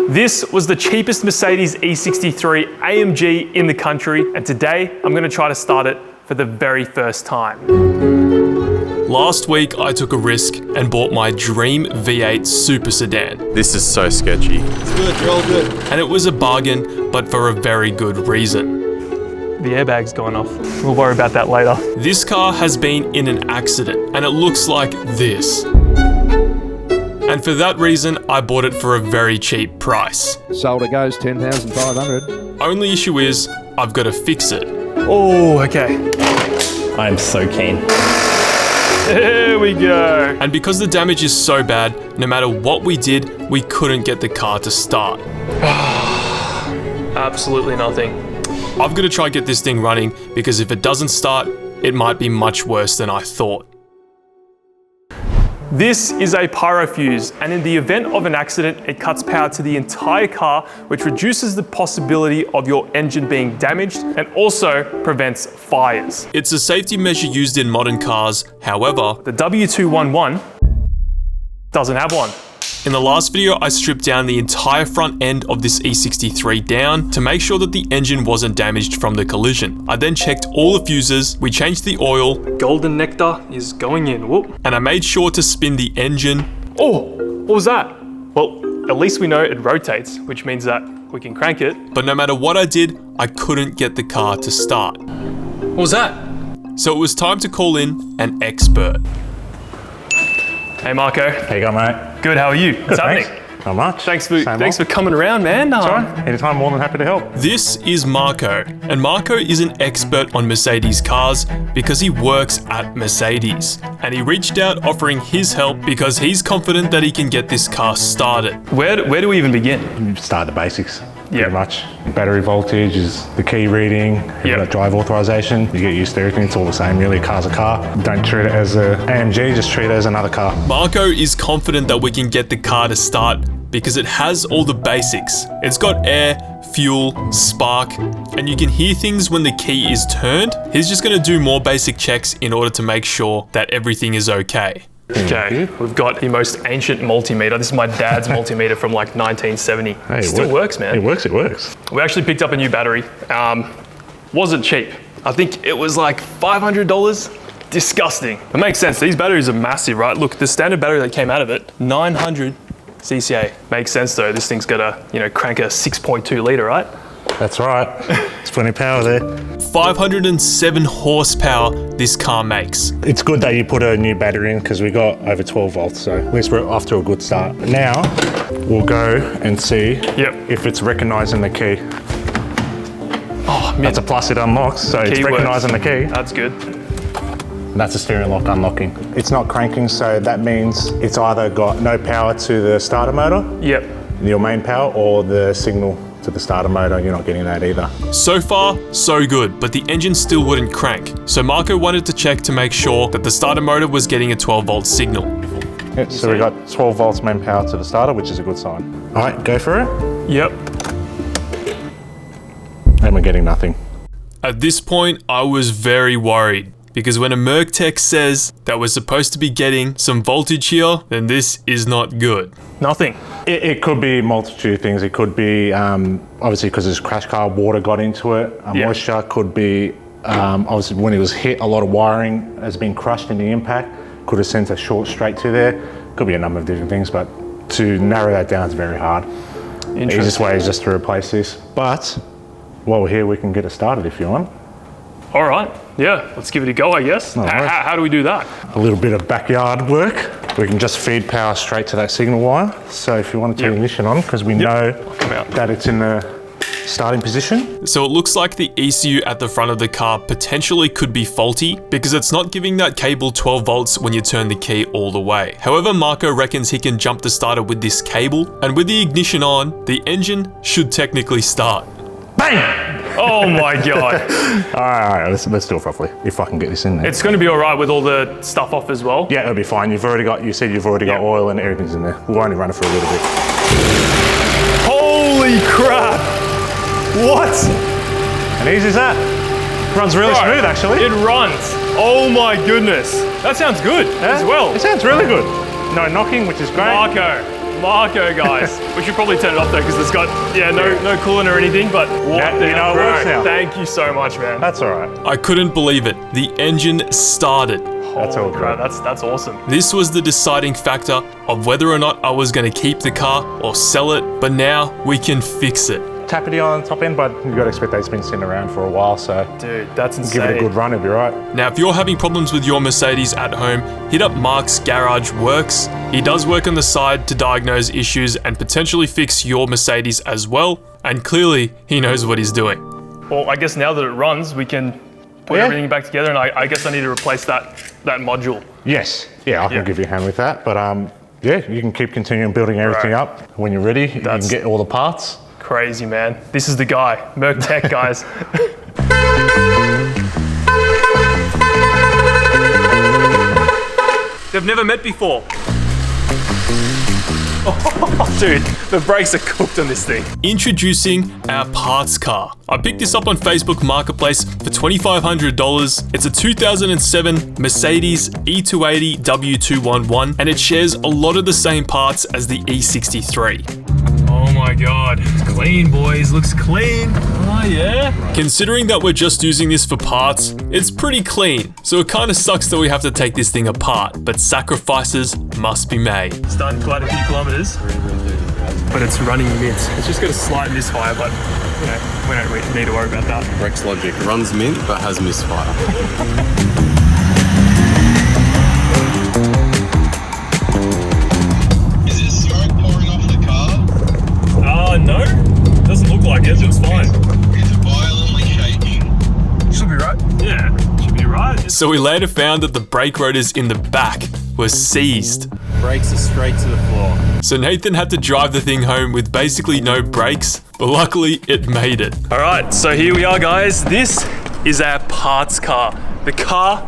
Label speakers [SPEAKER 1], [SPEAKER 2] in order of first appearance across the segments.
[SPEAKER 1] This was the cheapest Mercedes E63 AMG in the country, and today I'm going to try to start it for the very first time. Last week I took a risk and bought my dream V8 super sedan.
[SPEAKER 2] This is so sketchy.
[SPEAKER 3] It's good, you're all good.
[SPEAKER 1] And it was a bargain, but for a very good reason. The airbag's gone off. We'll worry about that later. This car has been in an accident, and it looks like this. And for that reason, I bought it for a very cheap price.
[SPEAKER 3] Sold it goes 10,500.
[SPEAKER 1] Only issue is, I've got to fix it. Oh, okay.
[SPEAKER 4] I'm so keen.
[SPEAKER 1] There we go. And because the damage is so bad, no matter what we did, we couldn't get the car to start. Absolutely nothing. I've got to try get this thing running because if it doesn't start, it might be much worse than I thought. This is a pyro fuse, and in the event of an accident, it cuts power to the entire car, which reduces the possibility of your engine being damaged and also prevents fires. It's a safety measure used in modern cars. However, the W211 doesn't have one. In the last video, I stripped down the entire front end of this E63 down to make sure that the engine wasn't damaged from the collision. I then checked all the fuses, we changed the oil, golden nectar is going in, whoop, and I made sure to spin the engine. Oh, what was that? Well, at least we know it rotates, which means that we can crank it. But no matter what I did, I couldn't get the car to start. What was that? So it was time to call in an expert. Hey Marco.
[SPEAKER 4] How you going, mate?
[SPEAKER 1] Good, how are you? What's happening?
[SPEAKER 4] Thanks. Not much.
[SPEAKER 1] Thanks for coming around, man.
[SPEAKER 4] Sorry, anytime, more than happy to help.
[SPEAKER 1] This is Marco, and Marco is an expert on Mercedes cars because he works at Mercedes. And he reached out offering his help because he's confident that he can get this car started. Where do we even begin?
[SPEAKER 4] You start the basics.
[SPEAKER 1] Yeah.
[SPEAKER 4] Pretty much. Battery voltage is the key reading. You've got drive authorization. You get used to everything. It's all the same, really. A car's a car. Don't treat it as an AMG, just treat it as another car.
[SPEAKER 1] Marco is confident that we can get the car to start because it has all the basics. It's got air, fuel, spark, and you can hear things when the key is turned. He's just going to do more basic checks in order to make sure that everything is okay. Okay, we've got the most ancient multimeter. This is my dad's multimeter from like 1970.
[SPEAKER 4] Hey,
[SPEAKER 1] it still works, man.
[SPEAKER 4] It works.
[SPEAKER 1] We actually picked up a new battery. Wasn't cheap. I think it was like $500. Disgusting. It makes sense. These batteries are massive, right? Look, the standard battery that came out of it, 900 CCA. Makes sense though. This thing's got a, crank a 6.2 litre, right?
[SPEAKER 4] That's right. There's plenty of power there. 507
[SPEAKER 1] horsepower this car makes.
[SPEAKER 4] It's good that you put a new battery in because we got over 12 volts, so at least we're off to a good start. Now, we'll go and see if it's recognizing the key. Oh, that's a plus, it unlocks, so it's recognizing the key.
[SPEAKER 1] That's good.
[SPEAKER 4] And that's a steering lock unlocking. It's not cranking, so that means it's either got no power to the starter motor, your main power, or the signal to the starter motor. You're not getting that either. So far, so good, but the engine still wouldn't crank. So Marco wanted to check to make sure that the starter motor was getting a 12 volt signal. Yep, so we got 12 volts main power to the starter, which is a good sign. All right, go for it.
[SPEAKER 1] Yep.
[SPEAKER 4] And we're getting nothing.
[SPEAKER 1] At this point, I was very worried because when a Merc Tech says that we're supposed to be getting some voltage here, then this is not good. Nothing.
[SPEAKER 4] It could be a multitude of things. It could be, obviously because it's a crash car, water got into it. Moisture could be, obviously when it was hit, a lot of wiring has been crushed in the impact. Could have sent a short straight to there. Could be a number of different things, but to narrow that down is very hard. The easiest way is just to replace this. But while we're here, we can get it started if you want.
[SPEAKER 1] All right, yeah, let's give it a go, I guess. How do we do that?
[SPEAKER 4] A little bit of backyard work. We can just feed power straight to that signal wire. So if you want to turn the ignition on, because we know that it's in the starting position. So it looks like the ECU at the front of the car potentially could be faulty because it's not giving that cable 12 volts when you turn the key all the way. However, Marco reckons he can jump the starter with this cable, and with the ignition on, the engine should technically start. Bang! Oh my God. All right, let's do it properly, if I can get this in there.
[SPEAKER 1] It's going to be all right with all the stuff off as well?
[SPEAKER 4] Yeah, it'll be fine. You said you've already got oil and everything's in there. We'll only run it for a little bit.
[SPEAKER 1] Holy crap! What?
[SPEAKER 4] And easy as that. Runs really smooth, actually.
[SPEAKER 1] It runs. Oh my goodness. That sounds good as well.
[SPEAKER 4] It sounds really good. No knocking, which is great.
[SPEAKER 1] Marco, guys. We should probably turn it off though, because it's got, no coolant or anything, but what the hell,
[SPEAKER 4] it works now.
[SPEAKER 1] Thank you so much, man.
[SPEAKER 4] That's all right.
[SPEAKER 1] I couldn't believe it. The engine started.
[SPEAKER 4] That's all
[SPEAKER 1] crap,
[SPEAKER 4] good.
[SPEAKER 1] that's awesome.
[SPEAKER 2] This was the deciding factor of whether or not I was going to keep the car or sell it, but now we can fix it.
[SPEAKER 4] Tappity on the top end, but you've got to expect that it's been sitting around for a while, so
[SPEAKER 1] Dude, that's insane.
[SPEAKER 4] give it a good run, it'll be right.
[SPEAKER 2] Now, if you're having problems with your Mercedes at home, hit up Mark's Garage Works. He does work on the side to diagnose issues and potentially fix your Mercedes as well, and clearly he knows what he's doing.
[SPEAKER 1] Well, I guess now that it runs, we can put everything back together, and I guess I need to replace that module.
[SPEAKER 4] Yes, I can give you a hand with that, but you can keep continuing building everything up. When you're ready, you can get all the parts.
[SPEAKER 1] Crazy, man. This is the guy. Merc Tech, guys. They've never met before. Oh, dude, the brakes are cooked on this thing.
[SPEAKER 2] Introducing our parts car. I picked this up on Facebook Marketplace for $2,500. It's a 2007 Mercedes E280 W211, and it shares a lot of the same parts as the E63.
[SPEAKER 1] Oh my God, it's clean, boys, looks clean. Oh yeah.
[SPEAKER 2] Considering that we're just using this for parts, it's pretty clean. So it kind of sucks that we have to take this thing apart, but sacrifices must be made.
[SPEAKER 1] It's done quite a few kilometers, but it's running mint. It's just got a slight misfire, but we don't really need to worry about that.
[SPEAKER 5] Rex Logic runs mint, but has misfire.
[SPEAKER 1] No, doesn't look like it. It looks fine.
[SPEAKER 6] It's violently shaking.
[SPEAKER 1] Should be right. Yeah, should be right.
[SPEAKER 2] So we later found that the brake rotors in the back were seized.
[SPEAKER 5] Brakes are straight to the floor.
[SPEAKER 2] So Nathan had to drive the thing home with basically no brakes, but luckily it made it.
[SPEAKER 1] All right, so here we are, guys. This is our parts car. The car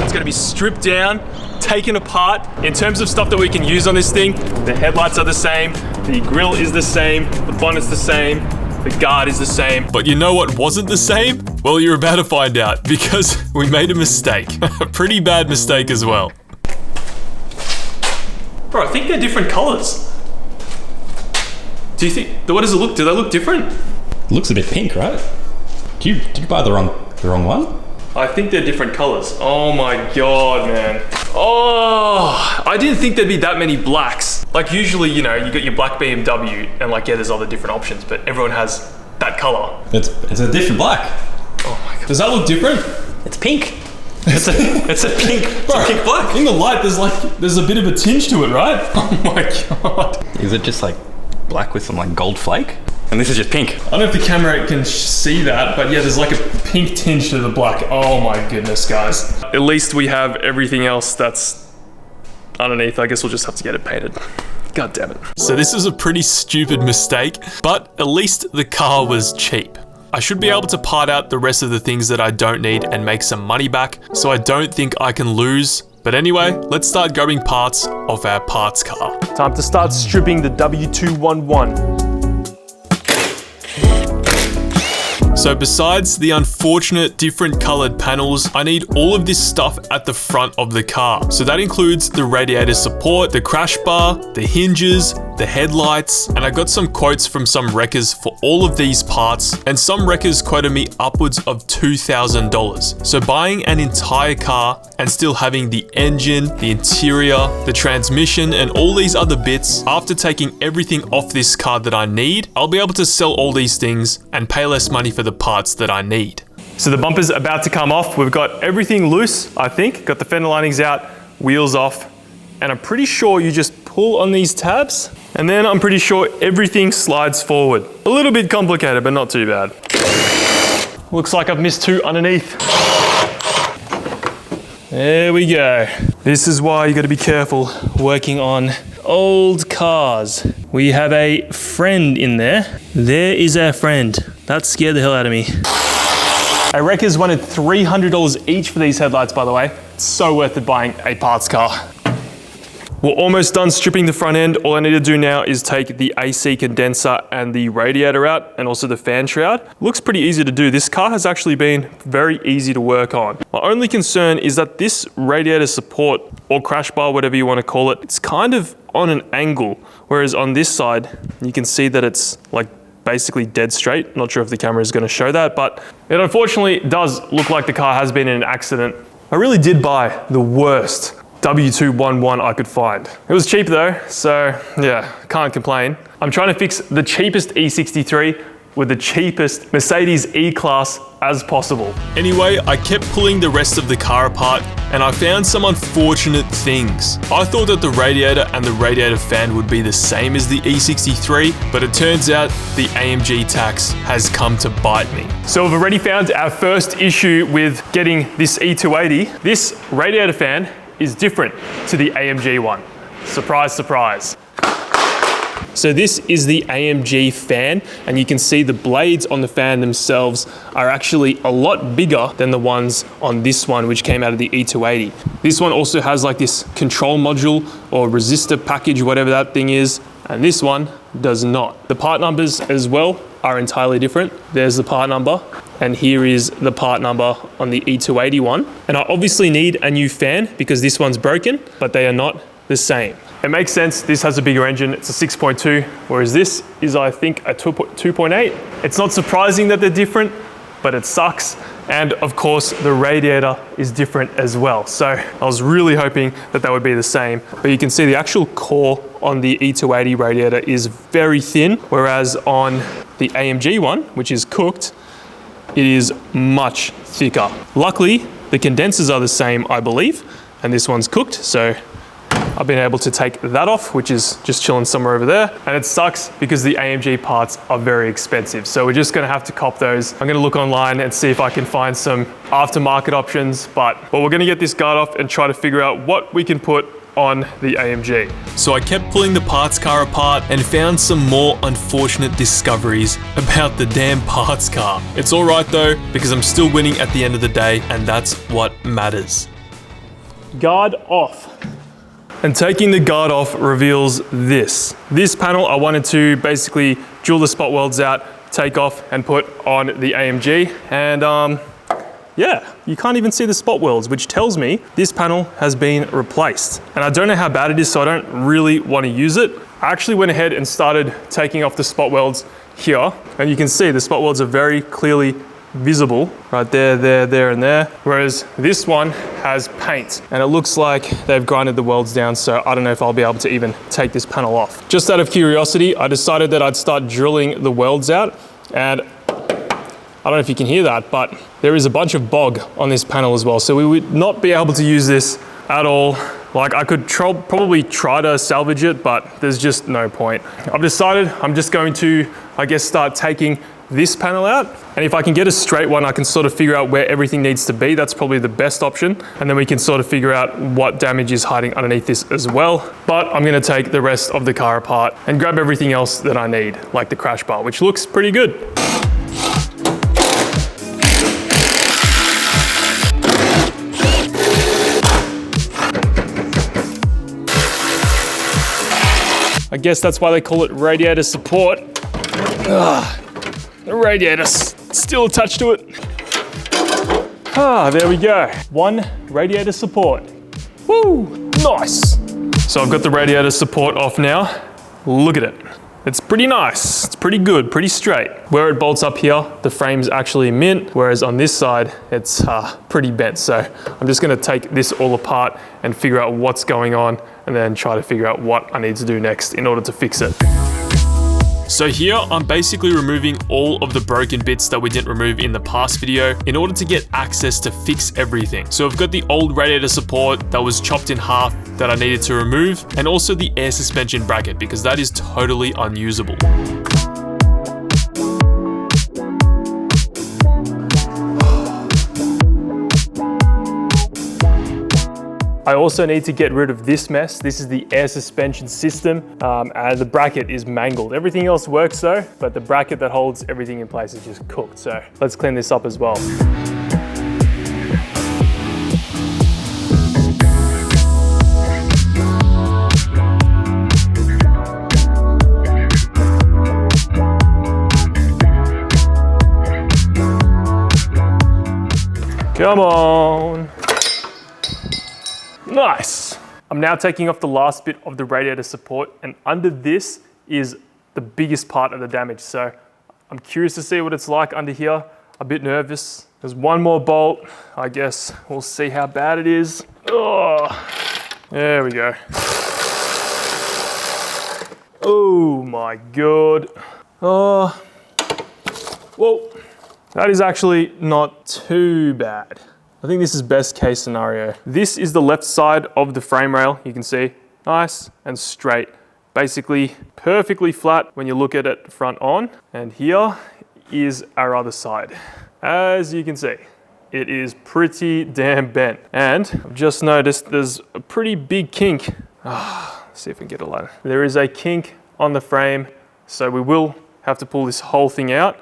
[SPEAKER 1] is going to be stripped down, taken apart. In terms of stuff that we can use on this thing, the headlights are the same, the grille is the same, the bonnet's the same, the guard is the same.
[SPEAKER 2] But you know what wasn't the same? Well, you're about to find out, because we made a mistake. A pretty bad mistake as well.
[SPEAKER 1] Bro, I think they're different colors. Do you think, what does it look, do they look different?
[SPEAKER 7] It looks a bit pink, right? Did you buy the wrong one?
[SPEAKER 1] I think they're different colors. Oh my God, man. Oh, I didn't think there'd be that many blacks. Like usually, you got your black BMW and there's other different options, but everyone has that color.
[SPEAKER 7] It's a different black.
[SPEAKER 1] Oh my God.
[SPEAKER 2] Does that look different?
[SPEAKER 1] It's pink. It's a pink, pink black.
[SPEAKER 2] In the light, there's a bit of a tinge to it, right?
[SPEAKER 1] Oh my God.
[SPEAKER 7] Is it just black with some gold flake? And this is just pink.
[SPEAKER 2] I don't know if the camera can see that, but yeah, there's a pink tinge to the black. Oh my goodness, guys.
[SPEAKER 1] At least we have everything else that's underneath. I guess we'll just have to get it painted. God damn it.
[SPEAKER 2] So this is a pretty stupid mistake, but at least the car was cheap. I should be able to part out the rest of the things that I don't need and make some money back, so I don't think I can lose. But anyway, let's start grabbing parts off our parts car.
[SPEAKER 1] Time to start stripping the W211.
[SPEAKER 2] So besides the unfortunate different colored panels, I need all of this stuff at the front of the car. So that includes the radiator support, the crash bar, the hinges, the headlights, and I got some quotes from some wreckers for all of these parts, and some wreckers quoted me upwards of $2,000. So buying an entire car and still having the engine, the interior, the transmission, and all these other bits, after taking everything off this car that I need, I'll be able to sell all these things and pay less money for the parts that I need.
[SPEAKER 1] So the bumper's about to come off. We've got everything loose, I think. Got the fender linings out, wheels off, and I'm pretty sure you just pull on these tabs, and then I'm pretty sure everything slides forward. A little bit complicated, but not too bad. Looks like I've missed two underneath. There we go. This is why you gotta be careful working on old cars. We have a friend in there. There is our friend. That scared the hell out of me. Our wreckers wanted $300 each for these headlights, by the way. It's so worth it buying a parts car. We're almost done stripping the front end. All I need to do now is take the AC condenser and the radiator out, and also the fan shroud. Looks pretty easy to do. This car has actually been very easy to work on. My only concern is that this radiator support, or crash bar, whatever you want to call it, it's kind of on an angle, whereas on this side, you can see that it's like basically dead straight. Not sure if the camera is going to show that, but it unfortunately does look like the car has been in an accident. I really did buy the worst W211 I could find. It was cheap though, so yeah, can't complain. I'm trying to fix the cheapest E63 with the cheapest Mercedes E-Class as possible.
[SPEAKER 2] Anyway, I kept pulling the rest of the car apart and I found some unfortunate things. I thought that the radiator and the radiator fan would be the same as the E63, but it turns out the AMG tax has come to bite me.
[SPEAKER 1] So we've already found our first issue with getting this E280. This radiator fan is different to the AMG one. Surprise, surprise. So this is the AMG fan, and you can see the blades on the fan themselves are actually a lot bigger than the ones on this one, which came out of the E280. This one also has like this control module or resistor package, whatever that thing is, and this one does not. The part numbers as well are entirely different. There's the part number, and here is the part number on the E280 one. And I obviously need a new fan because this one's broken, but they are not the same. It makes sense, this has a bigger engine, it's a 6.2, whereas this is, I think, a 2.8. It's not surprising that they're different, but it sucks. And of course, the radiator is different as well. So I was really hoping that that would be the same. But you can see the actual core on the E280 radiator is very thin, whereas on the AMG one, which is cooked, it is much thicker. Luckily, the condensers are the same, I believe, and this one's cooked, so I've been able to take that off, which is just chilling somewhere over there. And it sucks because the AMG parts are very expensive. So we're just gonna have to cop those. I'm gonna look online and see if I can find some aftermarket options, but we're gonna get this guard off and try to figure out what we can put on the AMG.
[SPEAKER 2] So I kept pulling the parts car apart and found some more unfortunate discoveries about the damn parts car. It's all right though, because I'm still winning at the end of the day, and that's what matters.
[SPEAKER 1] Guard off. And taking the guard off reveals this. This panel I wanted to basically drill the spot welds out, take off and put on the AMG. And yeah, you can't even see the spot welds, which tells me this panel has been replaced. And I don't know how bad it is, so I don't really want to use it. I actually went ahead and started taking off the spot welds here. And you can see the spot welds are very clearly visible right there, there, and there. Whereas this one has paint and it looks like they've grinded the welds down. So I don't know if I'll be able to even take this panel off. Just out of curiosity, I decided that I'd start drilling the welds out, and I don't know if you can hear that, but there is a bunch of bog on this panel as well. So we would not be able to use this at all. Like I could probably try to salvage it, but there's just no point. I've decided I'm just going to, I guess, start taking this panel out, and if I can get a straight one, I can sort of figure out where everything needs to be. That's probably the best option, and then we can sort of figure out what damage is hiding underneath this as well. But I'm gonna take the rest of the car apart and grab everything else that I need, like the crash bar, which looks pretty good. I guess that's why they call it radiator support. Ugh. The radiator's still attached to it. Ah, there we go. One radiator support. Woo, nice. So I've got the radiator support off now. Look at it. It's pretty nice. It's pretty good, pretty straight. Where it bolts up here, the frame's actually mint, whereas on this side, it's pretty bent. So I'm just gonna take this all apart and figure out what's going on, and then try to figure out what I need to do next in order to fix it.
[SPEAKER 2] So here, I'm basically removing all of the broken bits that we didn't remove in the past video in order to get access to fix everything. So I've got the old radiator support that was chopped in half that I needed to remove, and also the air suspension bracket because that is totally unusable.
[SPEAKER 1] I also need to get rid of this mess. This is the air suspension system, and the bracket is mangled. Everything else works though, but the bracket that holds everything in place is just cooked. So let's clean this up as well. Come on. Nice. I'm now taking off the last bit of the radiator support, and under this is the biggest part of the damage. So I'm curious to see what it's like under here. A bit nervous. There's one more bolt. I guess we'll see how bad it is. Oh, there we go. Oh my God. Oh, well, that is actually not too bad. I think this is best case scenario. This is the left side of the frame rail. You can see, nice and straight. Basically perfectly flat when you look at it front on. And here is our other side. As you can see, it is pretty damn bent. And I've just noticed there's a pretty big kink. Let's see if we can get a light. There is a kink on the frame, so we will have to pull this whole thing out.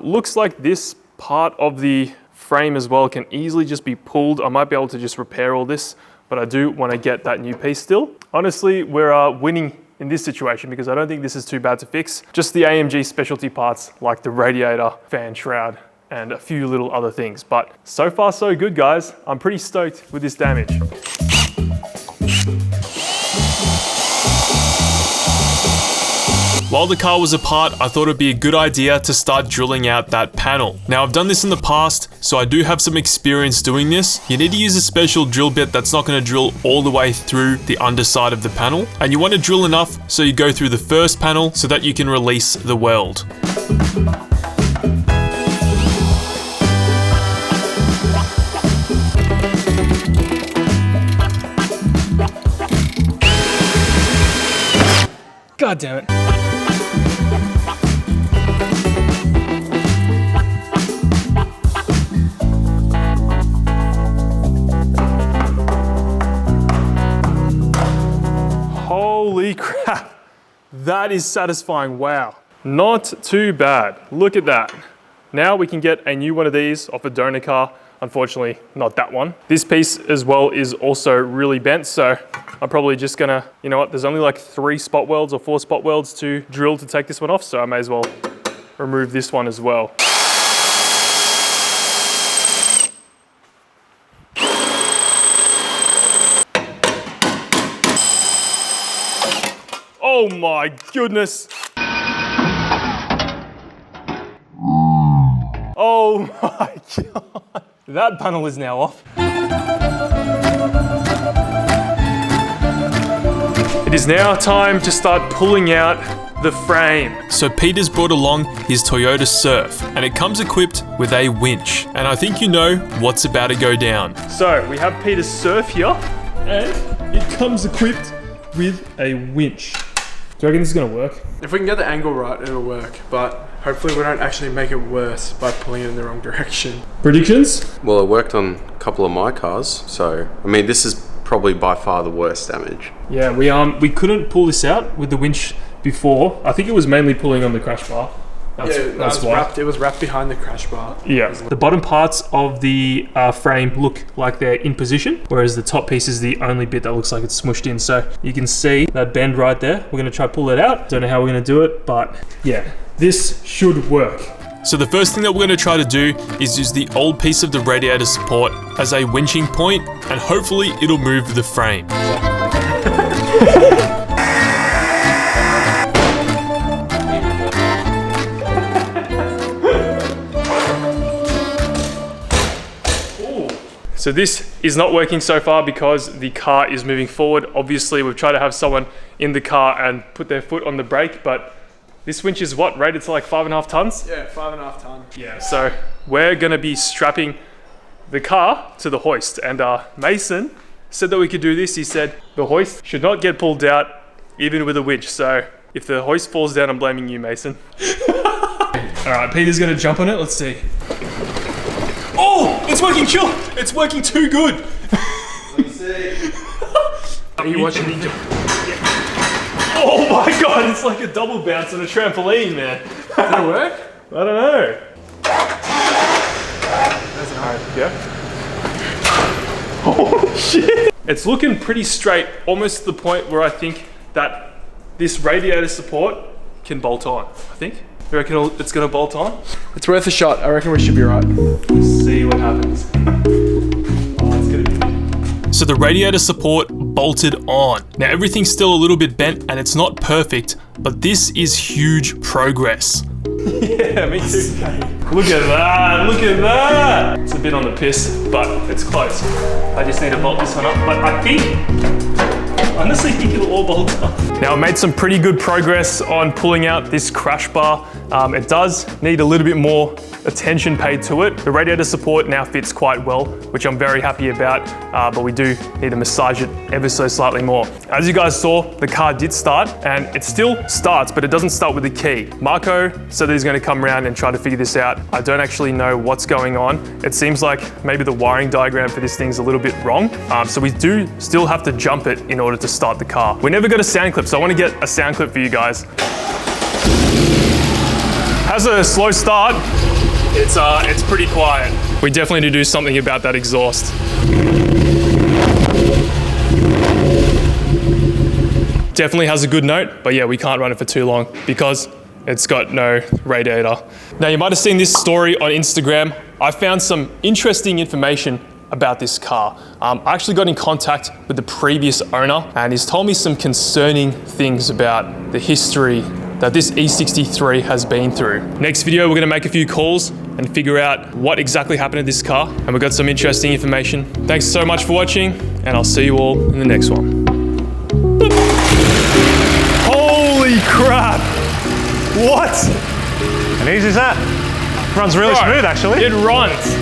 [SPEAKER 1] Looks like this part of the frame as well can easily just be pulled. I might be able to just repair all this, but I do want to get that new piece still. Honestly, we're winning in this situation because I don't think this is too bad to fix. Just the AMG specialty parts like the radiator, fan shroud, and a few little other things. But so far so good, guys. I'm pretty stoked with this damage.
[SPEAKER 2] While the car was apart, I thought it'd be a good idea to start drilling out that panel. Now I've done this in the past, so I do have some experience doing this. You need to use a special drill bit that's not going to drill all the way through the underside of the panel. And you want to drill enough so you go through the first panel so that you can release the weld.
[SPEAKER 1] God damn it. Holy crap. That is satisfying. Wow. Not too bad. Look at that. Now we can get a new one of these off a donor car. Unfortunately, not that one. This piece as well is also really bent, so I'm probably just gonna, you know what, there's only like 3 spot welds or 4 spot welds to drill to take this one off, so I may as well remove this one as well. Oh my goodness. Oh my God. That panel is now off. It is now time to start pulling out the frame.
[SPEAKER 2] So Peter's brought along his Toyota Surf, and it comes equipped with a winch. And I think you know what's about to go down.
[SPEAKER 1] So we have Peter's Surf here, and it comes equipped with a winch. Do you reckon this is gonna work?
[SPEAKER 8] If we can get the angle right, it'll work, but hopefully we don't actually make it worse by pulling it in the wrong direction.
[SPEAKER 1] Predictions?
[SPEAKER 5] Well, it worked on a couple of my cars, so I mean, this is probably by far the worst damage.
[SPEAKER 1] Yeah, we couldn't pull this out with the winch before. I think it was mainly pulling on the crash bar. That's why.
[SPEAKER 8] It was wrapped behind the crash bar.
[SPEAKER 1] Yeah. The bottom parts of the frame look like they're in position, whereas the top piece is the only bit that looks like it's smushed in. So you can see that bend right there. We're gonna try to pull it out. Don't know how we're gonna do it, but yeah, this should work.
[SPEAKER 2] So the first thing that we're going to try to do is use the old piece of the radiator support as a winching point, and hopefully it'll move the frame.
[SPEAKER 1] So this is not working so far because the car is moving forward. Obviously, we've tried to have someone in the car and put their foot on the brake, but this winch is what, rated to like 5.5 tons?
[SPEAKER 8] Yeah, 5.5 tons.
[SPEAKER 1] Yeah, so we're gonna be strapping the car to the hoist, and Mason said that we could do this. He said the hoist should not get pulled out even with a winch. So if the hoist falls down, I'm blaming you, Mason. All right, Peter's gonna jump on it. Let's see. Oh, it's working, chill. It's working too good.
[SPEAKER 5] Let's see.
[SPEAKER 1] Are you watching me jump? Oh my God, it's like a double bounce on a trampoline, man.
[SPEAKER 8] Did it work?
[SPEAKER 1] I don't know.
[SPEAKER 8] That's hard.
[SPEAKER 1] Yeah. Oh shit. It's looking pretty straight, almost to the point where I think that this radiator support can bolt on, I think. You reckon it's gonna bolt on?
[SPEAKER 8] It's worth a shot. I reckon we should be right.
[SPEAKER 1] Let's see what happens.
[SPEAKER 2] so the radiator support bolted on. Now everything's still a little bit bent and it's not perfect, but this is huge progress.
[SPEAKER 1] Yeah, me too. Look at that, look at that. It's a bit on the piss, but it's close. I just need to bolt this one up, but I think, honestly, it'll all bolt up. Now I made some pretty good progress on pulling out this crash bar. It does need a little bit more attention paid to it. The radiator support now fits quite well, which I'm very happy about, but we do need to massage it ever so slightly more. As you guys saw, the car did start, and it still starts, but it doesn't start with the key. Marco said that he's going to come around and try to figure this out. I don't actually know what's going on. It seems like maybe the wiring diagram for this thing's a little bit wrong, so we do still have to jump it in order to start the car. We never got a sound clip, so I want to get a sound clip for you guys. Has a slow start. It's pretty quiet. We definitely need to do something about that exhaust. Definitely has a good note, but yeah, we can't run it for too long because it's got no radiator. Now you might have seen this story on Instagram. I found some interesting information about this car. I actually got in contact with the previous owner and he's told me some concerning things about the history that this E63 has been through. Next video, we're gonna make a few calls and figure out what exactly happened to this car. And we've got some interesting information. Thanks so much for watching, and I'll see you all in the next one. Holy crap! What?
[SPEAKER 4] And easy as that. Runs really smooth, actually.
[SPEAKER 1] It runs.